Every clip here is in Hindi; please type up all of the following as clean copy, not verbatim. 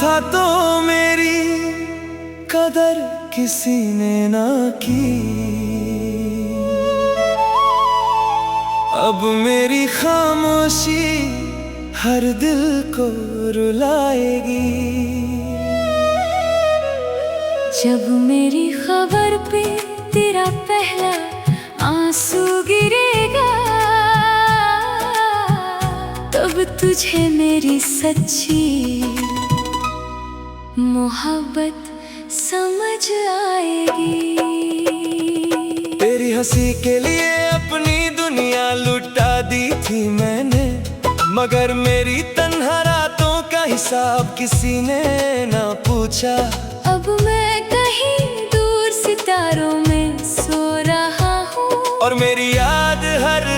था तो मेरी कदर किसी ने ना की। अब मेरी खामोशी हर दिल को रुलाएगी। जब मेरी खबर पे तेरा पहला आंसू गिरेगा, तब तुझे मेरी सच्ची मोहब्बत समझ आएगी। तेरी हंसी के लिए अपनी दुनिया लुटा दी थी मैंने, मगर मेरी तन्हा रातों का हिसाब किसी ने ना पूछा। अब मैं कहीं दूर सितारों में सो रहा हूँ, और मेरी याद हर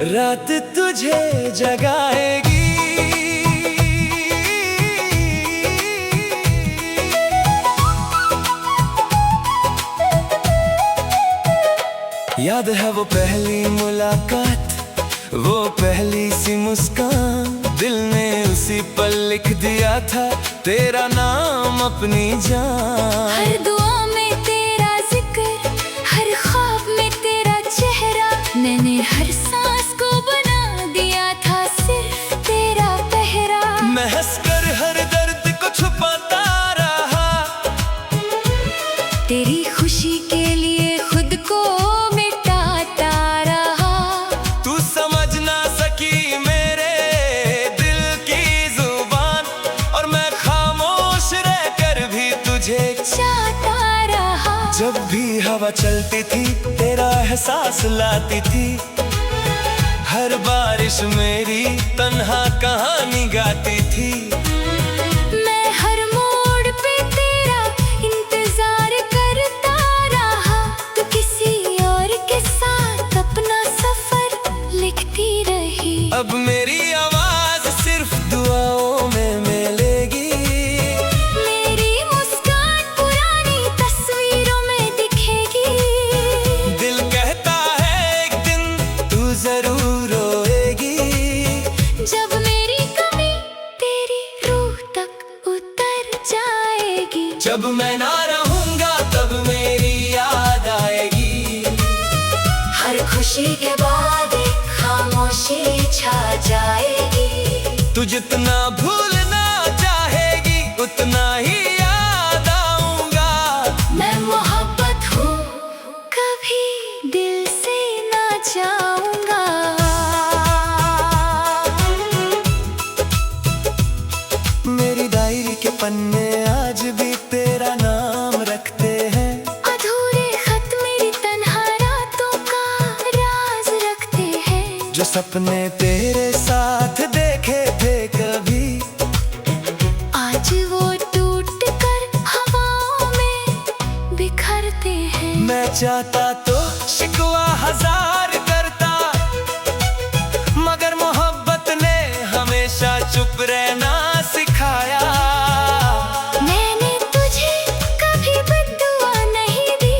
रात तुझे जगाएगी। याद है वो पहली मुलाकात, वो पहली सी मुस्कान, दिल ने उसी पल लिख दिया था तेरा नाम अपनी जान। हर दुआ में तेरा जिक्र, हर ख्वाब में तेरा चेहरा, मैंने हर सांस को बना दिया था सिर्फ तेरा पहरा। मैं हंसकर हर दर्द को छुपाता रहा, तेरी खुशी के लिए खुद को मिटाता रहा। तू समझ ना सकी मेरे दिल की जुबान, और मैं खामोश रहकर भी तुझे चाहता रहा। जब भी हवा चलती थी तेरा एहसास लाती थी, हर बारिश मेरी तन्हा कहानी गाती थी। मैं हर मोड़ पे तेरा इंतजार करता रहा, तो किसी और के साथ अपना सफर लिखती रही। अब मेरी आवाज सिर्फ दुआओं में मिलेगी, मेरी मुस्कान पुरानी तस्वीरों में दिखेगी। दिल कहता है एक दिन तू जरूर रोएगी। जब मेरी कमी तेरी रूह तक उतर जाएगी। जब मैं ना रहूंगा तब मेरी याद आएगी। हर खुशी के बाद एक खामोशी छा जाएगी। तू जितना भूलना चाहेगी उतना ही याद आऊंगा। मैं मोहब्बत हूँ, कभी दिल से ना जाऊंगा। मेरी डायरी के पन्ने आज भी तेरा नाम रखते हैं, अधूरे खत मेरी तन्हा रातों का राज रखते हैं। जो सपने तेरे साथ देखे थे कभी, आज वो टूट कर हवाओं में बिखरते हैं। मैं चाहता तो शिकवा हजार करता, मगर मोहब्बत ने हमेशा चुप रहना सिखाया। मैंने तुझे कभी बद्दुआ नहीं दी,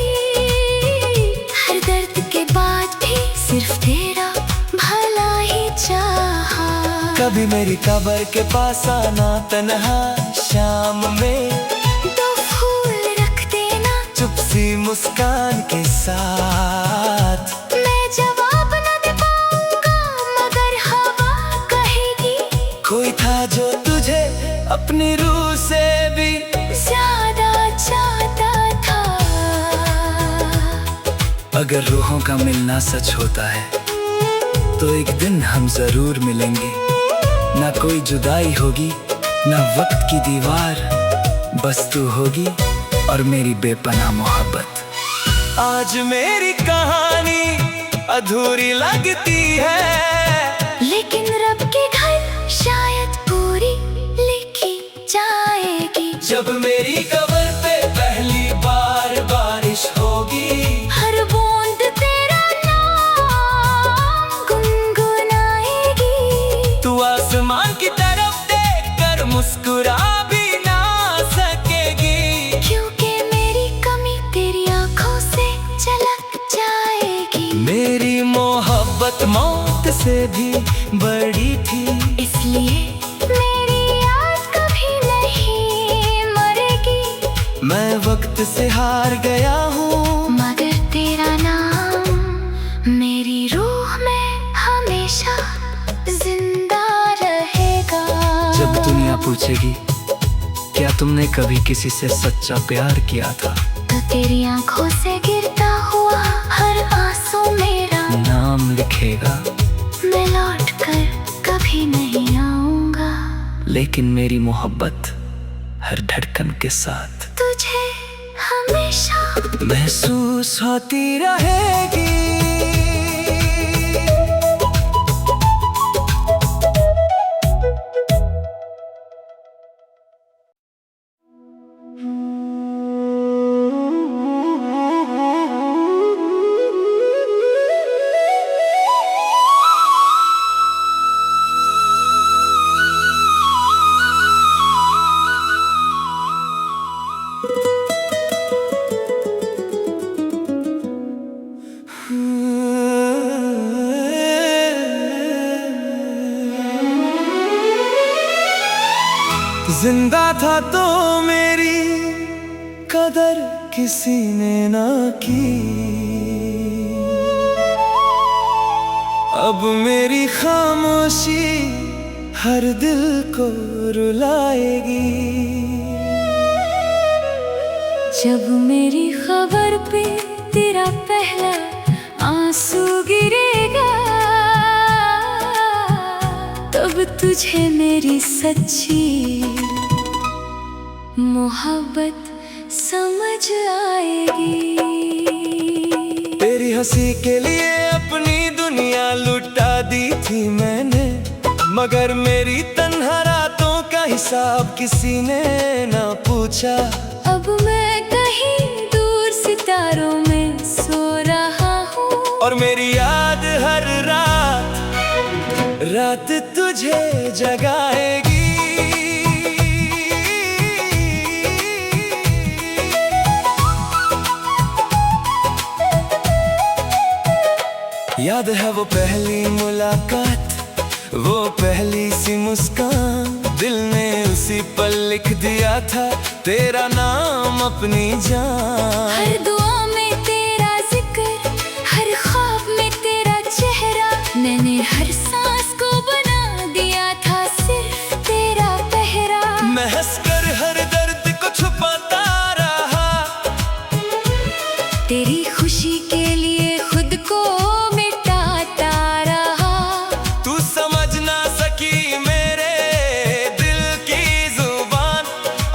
हर दर्द के बाद भी सिर्फ तेरा भला ही चाहा। कभी मेरी कब्र के पास आना तन्हा शाम में, दो फूल रख देना चुप सी मुस्कान के साथ। मैं जवाब न दे पाऊंगा, मगर हवा कहेगी कोई था जो तुझे अपनी रूह से भी ज्यादा चाहता था। अगर रूहों का मिलना सच होता है तो एक दिन हम जरूर मिलेंगे। ना कोई जुदाई होगी, ना वक्त की दीवार, बस तू होगी और मेरी बेपनाह मोहब्बत। आज मेरी कहानी अधूरी लगती है, लेकिन रब के घर शायद पूरी लिखी जाएगी। जब मेरी कब्र पे पहली बार बारिश होगी, हर बूंद तेरा नाम गुनगुनाएगी। तू आसमान की तरफ देखकर मुस्कुरा भी ना सकेगी, क्योंकि मेरी कमी तेरी आंखों से झलक जाएगी। मेरी मोहब्बत मौत से भी बड़ी थी, इसलिए मेरी याद का मोहब्बत से हार गया हूँ, मगर तेरा नाम मेरी रूह में हमेशा जिंदा रहेगा। जब दुनिया पूछेगी क्या तुमने कभी किसी से सच्चा प्यार किया था, तो तेरी आंखों से गिरता हुआ हर आंसू मेरा नाम लिखेगा। मैं लौट कर कभी नहीं आऊंगा, लेकिन मेरी मोहब्बत हर धड़कन के साथ तुझे हमेशा महसूस होती रहेगी। जिंदा था तो मेरी कदर किसी ने ना की, अब मेरी खामोशी हर दिल को रुलाएगी। जब मेरी खबर पे तेरा पहला आंसू गिरेगा, तब तुझे मेरी सच्ची मोहब्बत समझ आएगी। तेरी हंसी के लिए अपनी दुनिया लुटा दी थी मैंने, मगर मेरी तन्हा रातों का हिसाब किसी ने ना पूछा। अब मैं कहीं दूर सितारों में सो रहा हूँ, और मेरी याद हर रात तुझे जगाएगी। याद है वो पहली मुलाकात, वो पहली सी मुस्कान, दिल ने उसी पल लिख दिया था तेरा नाम अपनी जान। हर दुआ में तेरा जिक्र, हर ख्वाब में तेरा चेहरा, मैंने हर सांस को बना दिया था सिर्फ तेरा पहरा। मैं हंसकर हर दर्द को छुपाता रहा, तेरी खुशी के लिए खुद को मिटाता रहा। तू समझ ना सकी मेरे दिल की जुबान,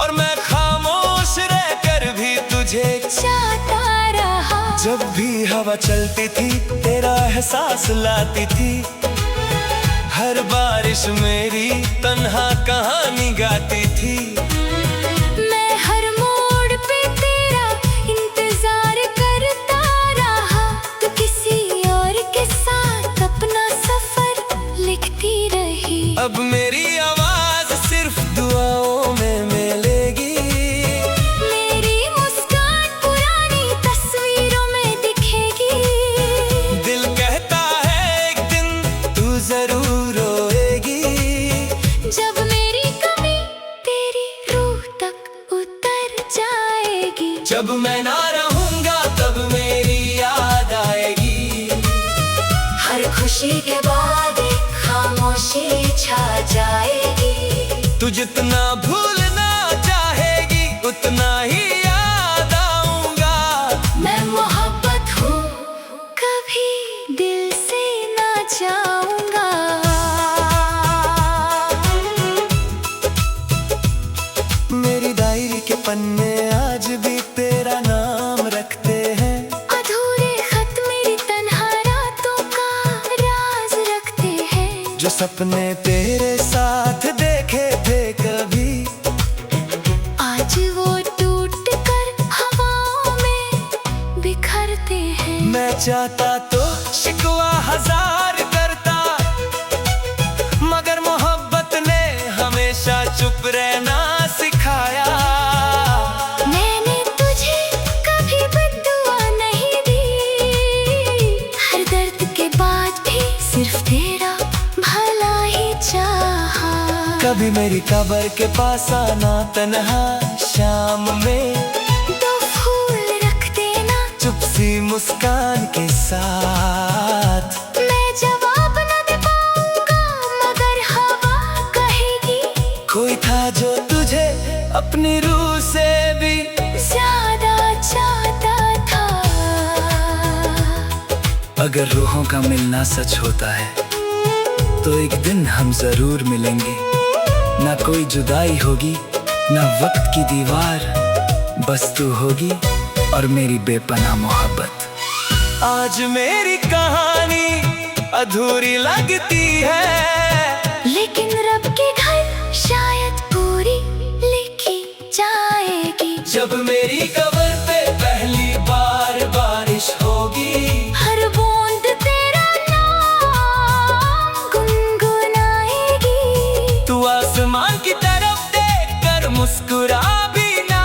और मैं खामोश रहकर भी तुझे चाहता रहा। जब भी हवा चलती थी तेरा एहसास लाती थी, हर बारिश मेरी तन्हा कहानी गाती थी। मैं हर मोड़ पे तेरा इंतजार करता रहा, तो किसी और के साथ अपना सफर लिखती रही। अब मेरी आवाज सिर्फ दुआओं में मिलेगी, मेरी मुस्कान पुरानी तस्वीरों में दिखेगी। दिल कहता है एक दिन तू जरूर रोएगी, जब मेरी कमी तेरी रूह तक उतर जाएगी। जब मैं ना रहूंगा तब मेरी याद आएगी। हर खुशी के बाद एक खामोशी छा जाएगी। तू जितना भूलना चाहेगी उतना ही याद आऊंगा। मैं मोहब्बत हूँ, कभी दिल से ना जाऊंगा। मेरी डायरी के पन्ने आज भी तेरा नाम रखते हैं, अधूरे खत मेरी तन्हा रातों का राज रखते हैं। जो सपने तेरे साथ देखे थे कभी, आज वो टूट कर हवाओं में बिखरते हैं। मैं चाहता तो शिकवा हजार करता, मगर मोहब्बत ने हमेशा चुप रहना सिखाया। मैंने तुझे कभी बद्दुआ नहीं दी, हर दर्द के बाद भी सिर्फ तेरा भला ही चाहा। कभी मेरी कब्र के पास आना तन्हा शाम में, तूफान चुप सी मुस्कान के साथ। मैं जवाब न दे पाऊंगा मगर हवा कहेगी, कोई था जो तुझे अपनी रूह से भी ज्यादा चाहता था। अगर रूहों का मिलना सच होता है तो एक दिन हम जरूर मिलेंगे। ना कोई जुदाई होगी ना वक्त की दीवार, बस तू होगी और मेरी बेपनाह मोहब्बत। आज मेरी कहानी अधूरी लगती है, लेकिन रब के घर शायद पूरी लिखी जाएगी। जब मेरी कब्र पे पहली बार बारिश होगी, हर बूंद तेरा नाम गुनगुनाएगी। तू आसमान की तरफ देख कर मुस्कुरा भी ना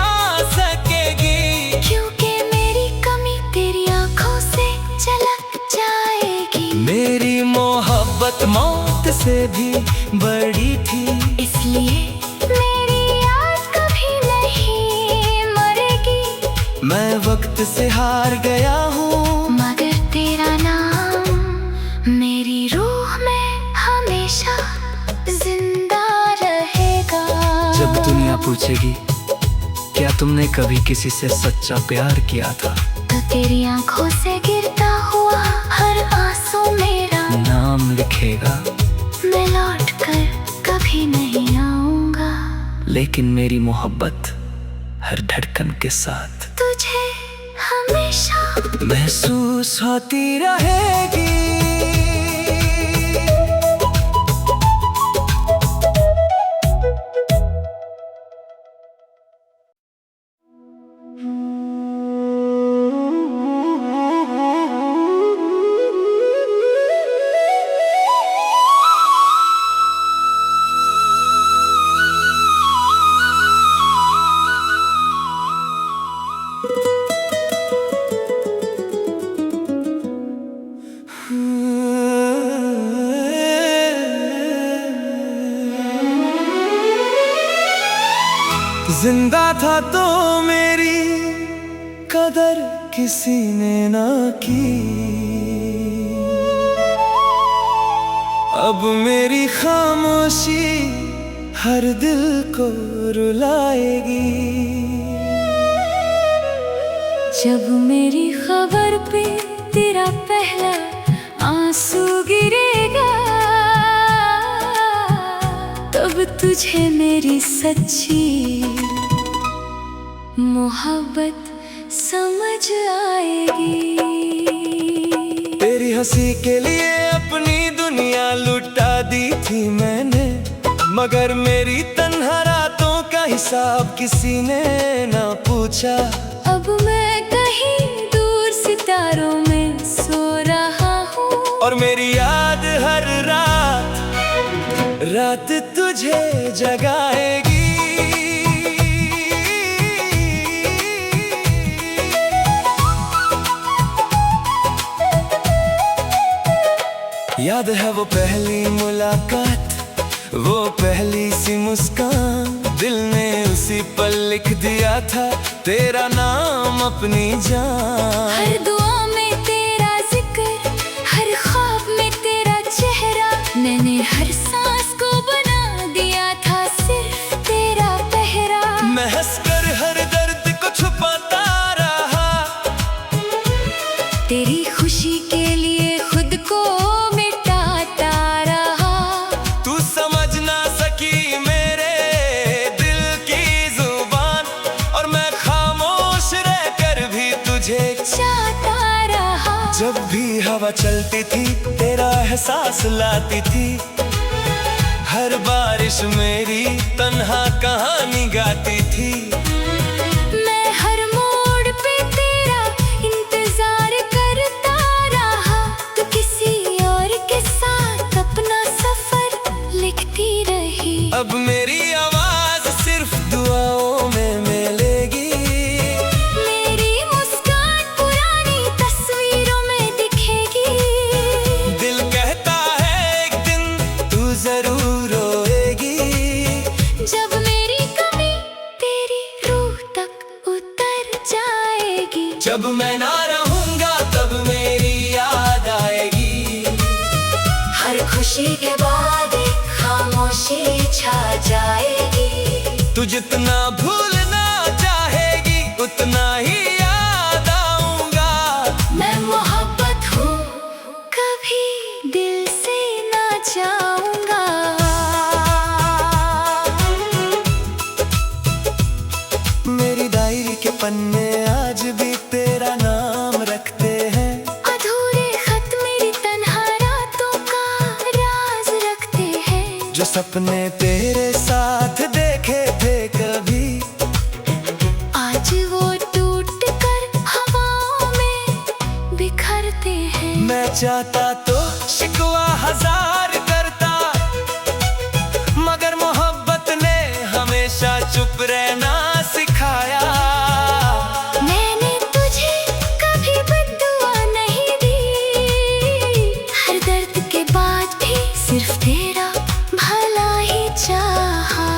सकेगी, क्योंकि मेरी कमी तेरी आंखों से झलक जाएगी। मेरी मोहब्बत मौत से भी बड़ी थी, इसलिए मेरी याद कभी नहीं मरेगी। मैं वक्त से हार गया हूँ मगर तेरा नाम मेरी रूह में हमेशा जिंदा रहेगा। जब दुनिया पूछेगी क्या तुमने कभी किसी से सच्चा प्यार किया था, तो तेरी आंखों से गिरता हुआ हर आंसू मेरा नाम लिखेगा। मैं लौट कर कभी नहीं आऊंगा, लेकिन मेरी मोहब्बत हर धड़कन के साथ तुझे हमेशा महसूस होती रहेगी। जिंदा था तो मेरी कदर किसी ने ना की, अब मेरी खामोशी हर दिल को रुलाएगी। जब मेरी खबर पे तेरा पहला आंसू गिरेगा, तब तुझे मेरी सच्ची मोहब्बत समझ आएगी। तेरी हंसी के लिए अपनी दुनिया लुटा दी थी मैंने, मगर मेरी तन्हा रातों का हिसाब किसी ने ना पूछा। अब मैं कहीं दूर सितारों में सो रहा हूँ, और मेरी याद हर रात तुझे जगाएगी। याद है वो पहली मुलाकात, वो पहली सी मुस्कान, दिल ने उसी पल लिख दिया था तेरा नाम अपनी जान। हर दुआ में तेरा जिक्र, हर ख्वाब में तेरा चेहरा, मैंने हर सांस को बना दिया था सिर्फ तेरा पहरा। मैं हंसकर हर दर्द को छुपाता रहा, तेरी खुशी के लिए खुद को मिटाता रहा। तू समझ ना सकी मेरे दिल की जुबान, और मैं खामोश रहकर भी तुझे चाहता रहा। जब भी हवा चलती थी तेरा एहसास लाती थी, हर बारिश मेरी तन्हा कहानी गाती थी। मैं हर मोड़ पे तेरा इंतजार करता रहा, तो किसी और के साथ अपना सफर लिखती रही। अब मेरी आवाज सिर्फ दुआओं में मिलेगी, मेरी मुस्कान पुरानी तस्वीरों में दिखेगी। दिल कहता है एक दिन तू जरूर रोएगी। जब मेरी कमी तेरी रूह तक उतर जाएगी। जब मैं ना तू जितना भूलना चाहेगी उतना ही याद आऊंगा। मैं मोहब्बत हूँ, कभी दिल से ना जाऊंगा। मेरी डायरी के पन्ने आज भी तेरा नाम रखते हैं। अधूरे खत मेरी तन्हा रातों का राज रखते हैं। जो सपने तेरे साथ देखे थे कभी, आज वो टूट कर हवाओं में बिखरते हैं। मैं चाहता तो शिकवा हजार करता, मगर मोहब्बत ने हमेशा चुप रहना सिखाया। मैंने तुझे कभी बद्दुआ नहीं दी, हर दर्द के बाद भी सिर्फ तेरा भला ही चाहा।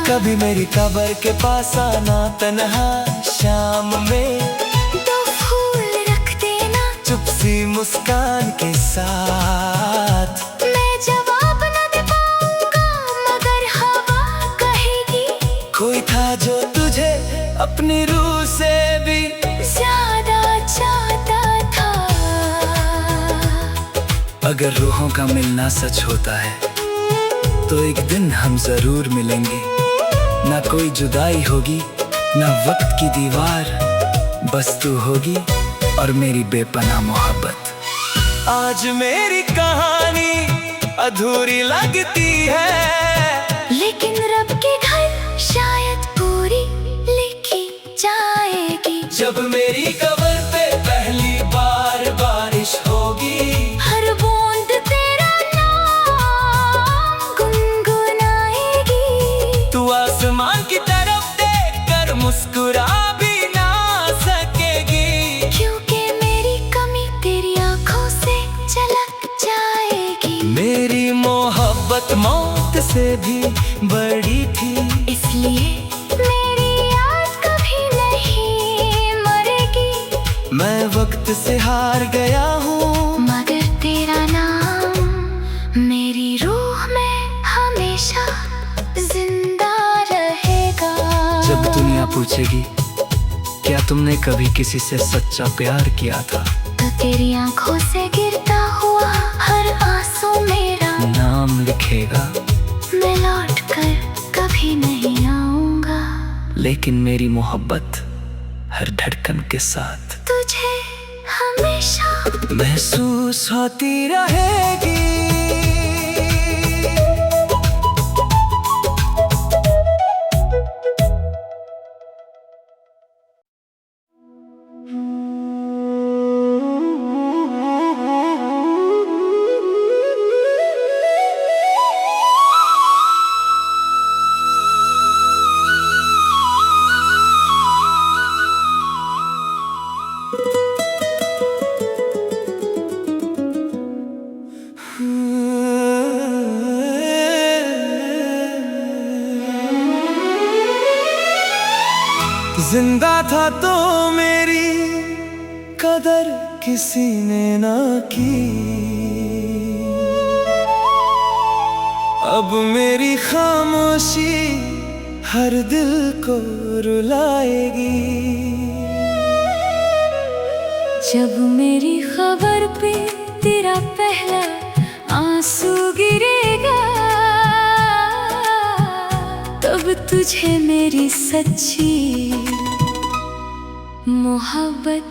कभी मेरी कब्र के पास आना तन्हा शाम में, तो फूल रख देना चुप सी मुस्कान के साथ। मैं जवाब न दे पाऊंगा, मगर हवा कहेगी कोई था जो तुझे अपनी रूह से भी ज्यादा चाहता था। अगर रूहों का मिलना सच होता है तो एक दिन हम जरूर मिलेंगे। ना कोई जुदाई होगी, ना वक्त की दीवार, बस तू होगी और मेरी बेपनाह मोहब्बत। आज मेरी कहानी अधूरी लगती है, लेकिन रब के घर शायद पूरी लिखी जाएगी। जब मेरी कब्र पे पहली बार बारिश होगी, हर बूंद तेरा नाम गुनगुनाएगी। तू आसमान की तरफ देखकर मुस्कुरा भी ना सकेगी, क्योंकि मेरी कमी तेरी आंखों से झलक जाएगी। मेरी मोहब्बत मौत से भी बड़ी थी, इसलिए मेरी याद कभी नहीं मरेगी। मैं वक्त से हार गया हूँ, मगर तेरा नाम मेरी रूह में हमेशा जिंदा रहेगा। जब दुनिया पूछेगी क्या तुमने कभी किसी से सच्चा प्यार किया था, तो तेरी आंखों से गिरता हुआ हर आंसू मेरा नाम लिखेगा। मैं लौट कर कभी नहीं आऊंगा, लेकिन मेरी मोहब्बत हर धड़कन के साथ तुझे हमेशा महसूस होती रहेगी। जिंदा था तो मेरी कदर किसी ने ना की, अब मेरी खामोशी हर दिल को रुलाएगी। जब मेरी खबर पे तेरा पहला आंसू गिरेगा, तब तुझे मेरी सच्ची मोहब्बत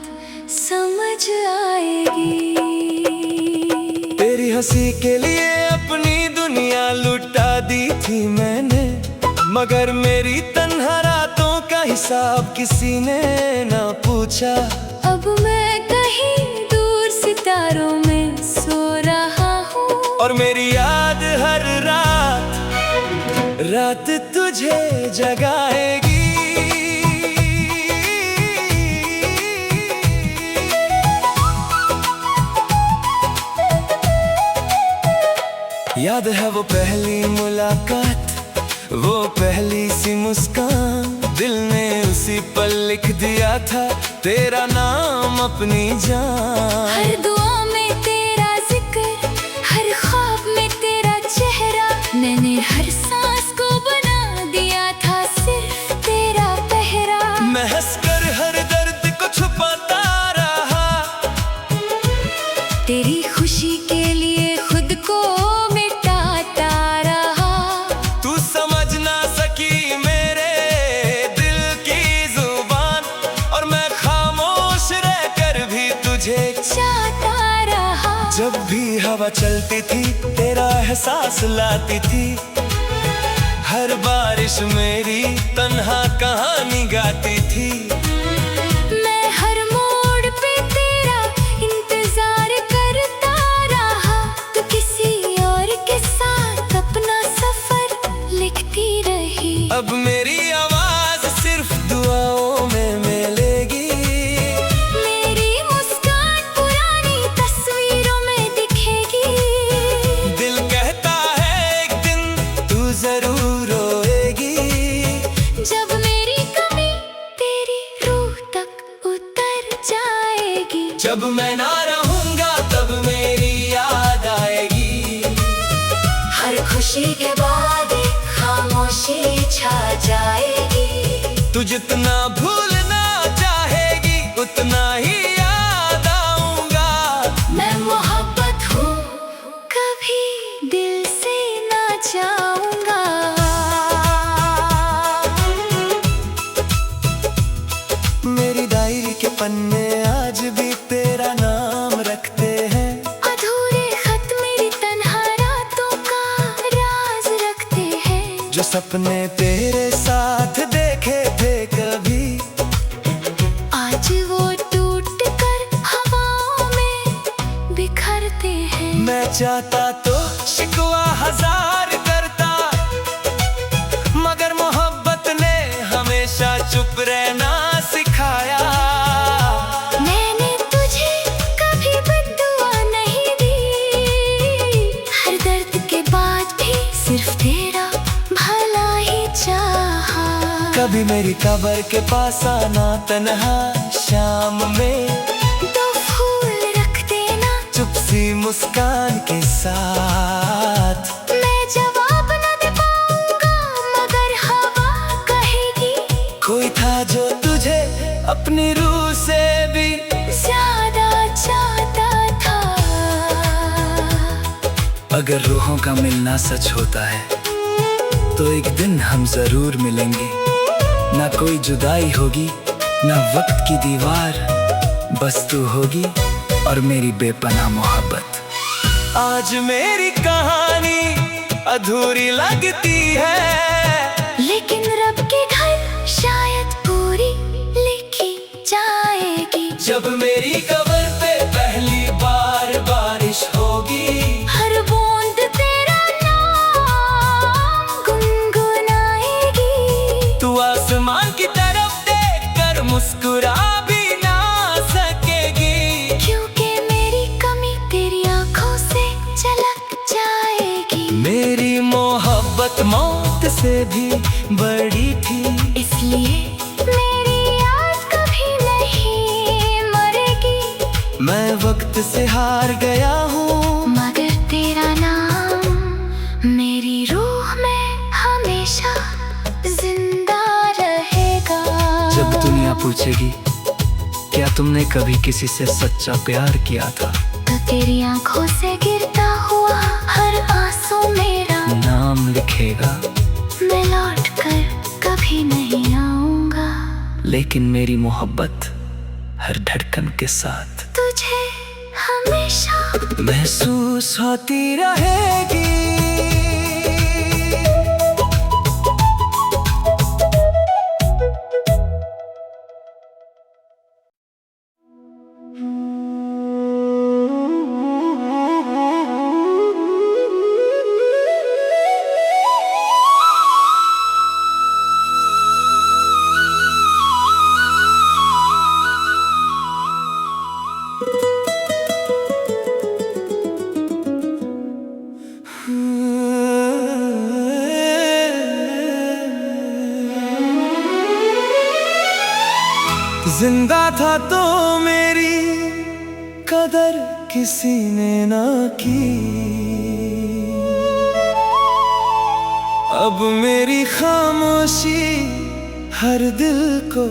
समझ आएगी। तेरी हंसी के लिए अपनी दुनिया लुटा दी थी मैंने, मगर मेरी तन्हा रातों का हिसाब किसी ने ना पूछा। अब मैं कहीं दूर सितारों में सो रहा हूँ, और मेरी याद हर रात तुझे जगाएगी। याद है वो पहली मुलाकात, वो पहली सी मुस्कान, दिल ने उसी पल लिख दिया था तेरा नाम अपनी जान। हर दुआ में तेरा जिक्र, हर ख्वाब में तेरा चेहरा, मैंने हर सांस को बना दिया था सिर्फ चलती थी, तेरा एहसास लाती थी। हर बारिश मेरी तन्हा कहानी गाती थी। मैं हर मोड़ पे तेरा इंतजार करता रहा, तो किसी और के साथ अपना सफर लिखती रही। अब मेरी आवाज सिर्फ दुआओं में मिलेगी, मेरी मुस्कान पुरानी तस्वीरों में दिखेगी। दिल कहता है एक दिन तू जरूर रोएगी। जब मेरी कमी तेरी रूह तक उतर जाएगी। जब मैं ना रहूंगा तब मेरी याद आएगी। हर खुशी के बाद एक खामोशी छा जाएगी। तू जितना भूलना चाहेगी उतना ही याद आऊंगा। मैं मोहब्बत हूँ, कभी दिल से ना जाऊंगा। मेरी डायरी के पन्ने आज भी तेरा नाम रखते हैं। अधूरे खत मेरी तन्हा रातों का राज रखते हैं। जो सपने तेरे साथ देखे थे कभी, आज वो टूट कर हवाओं में बिखरते हैं। मैं चाहता तो शिकवा हजार करता, मगर मोहब्बत ने हमेशा चुप रहना सिखाया। मैंने तुझे कभी बद्दुआ नहीं दी, हर दर्द के बाद भी सिर्फ तेरा भला ही चाहा। कभी मेरी कब्र के पास आना तन्हा शाम में, दो फूल रख देना चुप सी मुस्कान के साथ। मैं जवाब न दे पाऊंगा, मगर हवा कहेगी। कोई था जो तुझे अपनी रूह से भी ज्यादा चाहता था। अगर रूहों का मिलना सच होता है तो एक दिन हम जरूर मिलेंगे। ना कोई जुदाई होगी, ना वक्त की दीवार, बस तू होगी और मेरी बेपनाह मोहब्बत। आज मेरी कहानी अधूरी लगती है, लेकिन रब के घर शायद पूरी लिखी जाएगी। जब मेरी कब्र पे पहली बार बारिश होगी, हर बूंद तेरा नाम गुनगुनाएगी। तू आसमान की तरफ देखकर मुस्कुरा भी ना सकेगी। क्योंकि मेरी कमी तेरी आंखों से झलक जाएगी। मेरी मोहब्बत मौत से भी बड़ी थी, इसलिए मेरी याद कभी नहीं मरेगी। मैं वक्त से हार गया हूँ, मगर तेरा नाम मेरी रूह में हमेशा जिंदा रहेगा। जब दुनिया पूछेगी क्या तुमने कभी किसी से सच्चा प्यार किया था, तो तेरी आंखों से गिरता हुआ हर आंसू मेरा नाम लिखेगा। मैं लौट कर कभी नहीं आऊंगा। लेकिन मेरी मोहब्बत हर धड़कन के साथ तुझे हमेशा महसूस होती रहेगी। जिंदा था तो मेरी कदर किसी ने ना की, अब मेरी खामोशी हर दिल को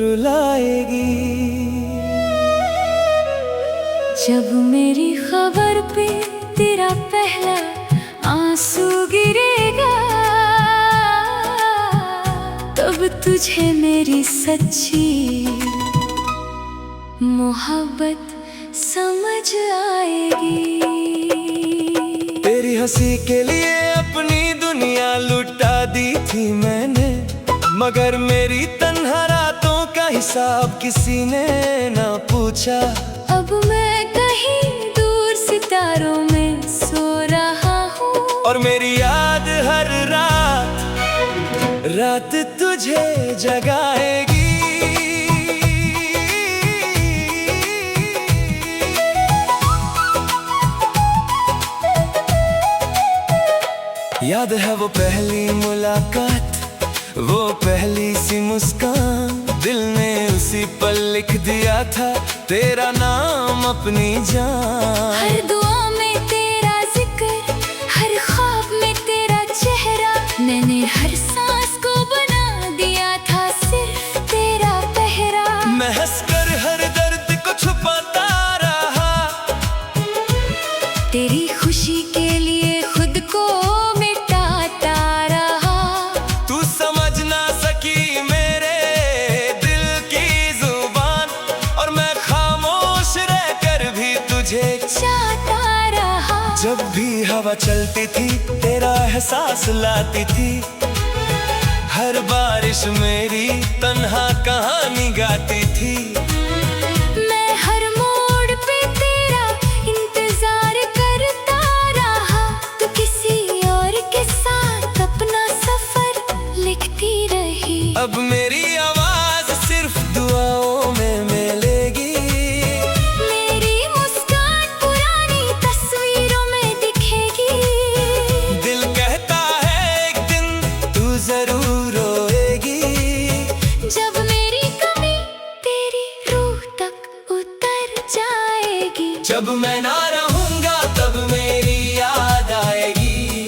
रुलाएगी। जब मेरी खबर पे तेरा पहला आंसू गिरेगा, तब तुझे मेरी सच्ची मोहब्बत समझ आएगी। हंसी के लिए अपनी दुनिया लुटा दी थी मैंने, मगर मेरी तन्हा रातों का हिसाब किसी ने ना पूछा। अब मैं कहीं दूर सितारों में सो रहा हूँ, और मेरी याद हर रात तुझे जगाएगी। याद है वो पहली मुलाकात, वो पहली सी मुस्कान, दिल ने उसी पल लिख दिया था तेरा नाम अपनी जान। हर दुआ में तेरा जिक्र, हर ख्वाब में तेरा चेहरा, मैंने हर सांस को बना दिया था सिर्फ तेरा पहरा। मैं हंसकर हर दर्द को छुपाता रहा, तेरी खुशी के लिए खुद को मिटाता रहा। तू समझ ना सकी मेरे दिल की जुबान, और मैं खामोश रहकर भी तुझे चाहता रहा। जब भी हवा चलती थी तेरा एहसास लाती थी, हर बारिश मेरी तन्हा कहानी गाती थी। मैं हर मोड़ पे तेरा इंतजार करता रहा, तो किसी और के साथ अपना सफर लिखती रही। अब मेरी आवाज सिर्फ दुआओं में मिलेगी, मेरी मुस्कान पुरानी तस्वीरों में दिखेगी। दिल कहता है एक दिन तू जरूर रोएगी, जब मेरी कमी तेरी रूह तक उतर जाएगी। जब मैं ना रहूंगा तब मेरी याद आएगी।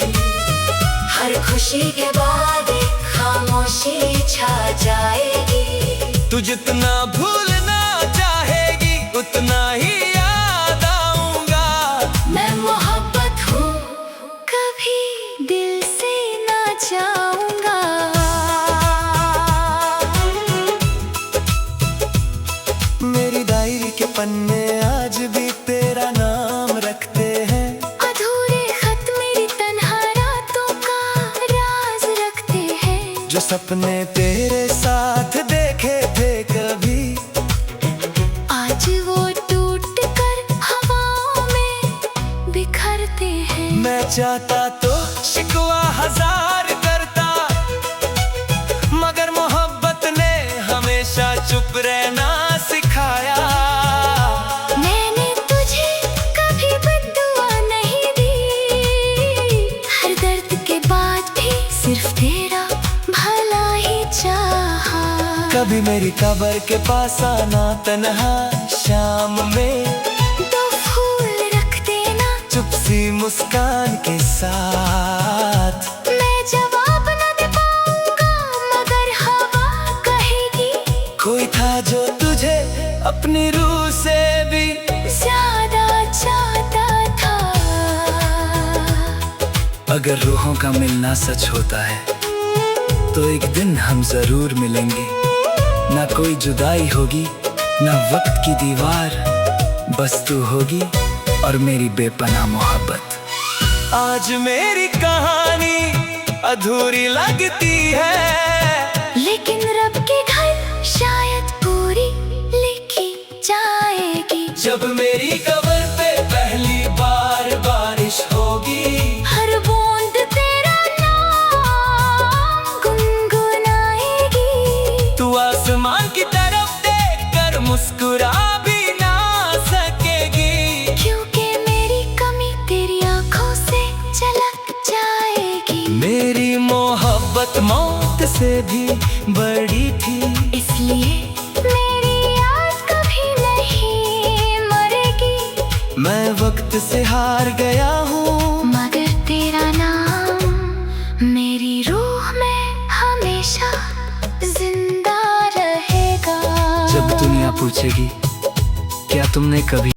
हर खुशी के बाद एक खामोशी छा जाएगी। तू जितना भूलना चाहेगी उतना ही याद आऊंगा। मैं मोहब्बत हूँ, कभी दिल से ना जाऊंगा। मेरी डायरी के पन्ने आज भी तेरा नाम रखते हैं, अधूरे खत मेरी तन्हा रातों का राज रखते हैं। जो सपने तेरे साथ देखे थे कभी, आज वो टूट कर हवाओं में बिखरते हैं। मैं चाहता तो शिकवा हजार करता, मगर मोहब्बत ने हमेशा चुप रहना सिखाया। मैंने तुझे कभी बद्दुआ नहीं दी, हर दर्द के बाद भी सिर्फ तेरा भला ही चाहा। कभी मेरी कब्र के पास आना तन्हा शाम में, दो फूल रख देना चुप सी मुस्कान के साथ। मैं जवाब न दे पाऊंगा, मगर हवा कहेगी कोई था जो तुझे अपनी रूह से भी ज्यादा चाहता था। अगर रूहों का मिलना सच होता है तो एक दिन हम जरूर मिलेंगे। ना कोई जुदाई होगी, ना वक्त की दीवार, बस तू होगी और मेरी बेपनाह मोहब्बत। आज मेरी कहानी अधूरी लगती है, लेकिन रब के घर शायद पूरी लिखी जाएगी। जब मेरी कब्र पे पहली बार बारिश होगी, हर बूंद तेरा नाम गुनगुनाएगी। तू आसमान की तरफ देखकर मुस्कुरा भी ना सकेगी, क्योंकि मेरी कमी तेरी आंखों से झलक जाएगी। मेरी मोहब्बत मौत से भी बड़ी थी, इसलिए मेरी याद कभी नहीं मरेगी। मैं वक्त से हार गया हूँ, मगर तेरा नाम मेरी रूह में हमेशा जिंदा रहेगा। जब दुनिया पूछेगी क्या तुमने कभी